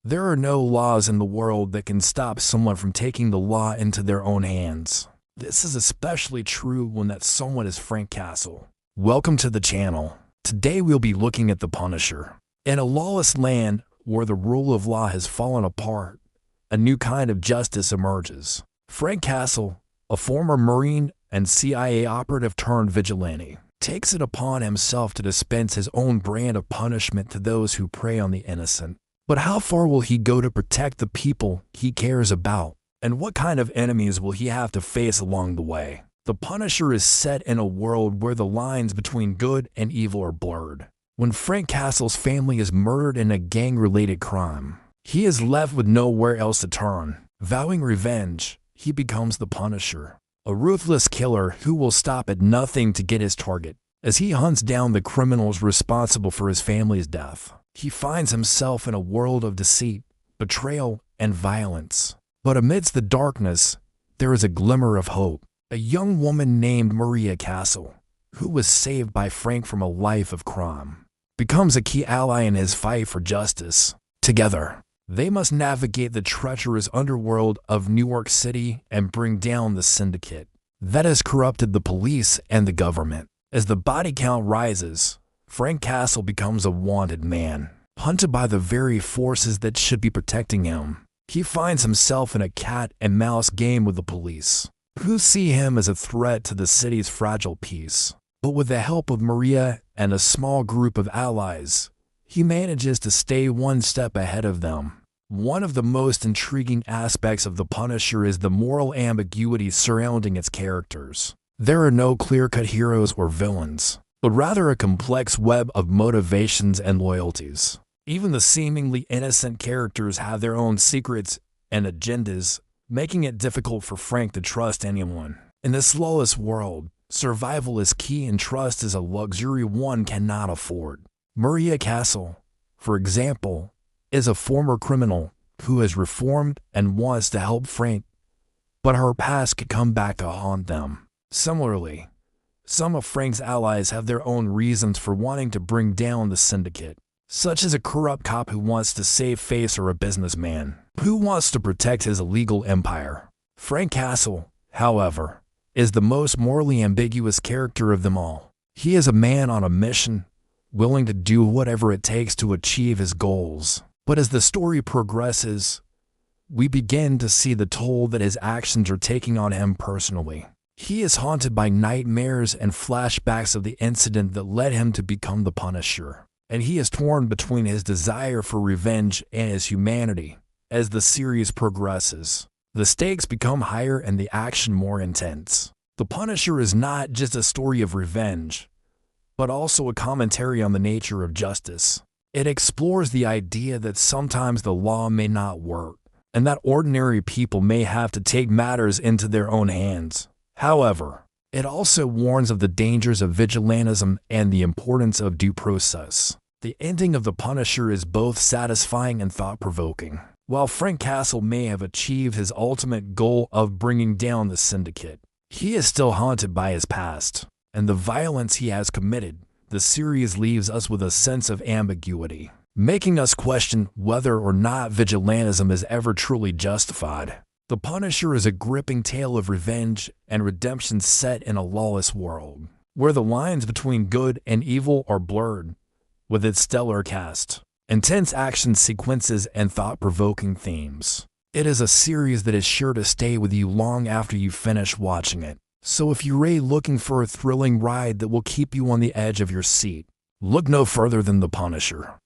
There are no laws in the world that can stop someone from taking the law into their own hands. This is especially true when that someone is Frank Castle. Welcome to the channel. Today we'll be looking at the Punisher. In a lawless land where the rule of law has fallen apart, a new kind of justice emerges. Frank Castle, a former Marine and CIA operative turned vigilante, takes it upon himself to dispense his own brand of punishment to those who prey on the innocent. But how far will he go to protect the people he cares about? And what kind of enemies will he have to face along the way? The Punisher is set in a world where the lines between good and evil are blurred. When Frank Castle's family is murdered in a gang-related crime, he is left with nowhere else to turn. Vowing revenge, he becomes the Punisher, a ruthless killer who will stop at nothing to get his target. As he hunts down the criminals responsible for his family's death, he finds himself in a world of deceit, betrayal, and violence. But amidst the darkness, there is a glimmer of hope. A young woman named Maria Castle, who was saved by Frank from a life of crime, becomes a key ally in his fight for justice. Together, they must navigate the treacherous underworld of New York City and bring down the syndicate that has corrupted the police and the government. As the body count rises, Frank Castle becomes a wanted man, hunted by the very forces that should be protecting him. He finds himself in a cat and mouse game with the police, who see him as a threat to the city's fragile peace. But with the help of Maria and a small group of allies, he manages to stay one step ahead of them. One of the most intriguing aspects of the Punisher is the moral ambiguity surrounding its characters. There are no clear-cut heroes or villains, but rather a complex web of motivations and loyalties. Even the seemingly innocent characters have their own secrets and agendas, making it difficult for Frank to trust anyone. In this lawless world, survival is key and trust is a luxury one cannot afford. Maria Castle, for example, is a former criminal who has reformed and wants to help Frank, but her past could come back to haunt them. Similarly, some of Frank's allies have their own reasons for wanting to bring down the syndicate, such as a corrupt cop who wants to save face or a businessman who wants to protect his illegal empire. Frank Castle, however, is the most morally ambiguous character of them all. He is a man on a mission, willing to do whatever it takes to achieve his goals. But as the story progresses, we begin to see the toll that his actions are taking on him personally. He is haunted by nightmares and flashbacks of the incident that led him to become the Punisher, and he is torn between his desire for revenge and his humanity. As the series progresses, the stakes become higher and the action more intense. The Punisher is not just a story of revenge, but also a commentary on the nature of justice. It explores the idea that sometimes the law may not work, and that ordinary people may have to take matters into their own hands. However, it also warns of the dangers of vigilantism and the importance of due process. The ending of The Punisher is both satisfying and thought-provoking. While Frank Castle may have achieved his ultimate goal of bringing down the syndicate, he is still haunted by his past and the violence he has committed. The series leaves us with a sense of ambiguity, making us question whether or not vigilantism is ever truly justified. The Punisher is a gripping tale of revenge and redemption set in a lawless world, where the lines between good and evil are blurred. With its stellar cast, intense action sequences, and thought-provoking themes, it is a series that is sure to stay with you long after you finish watching it. So if you're really looking for a thrilling ride that will keep you on the edge of your seat, look no further than The Punisher.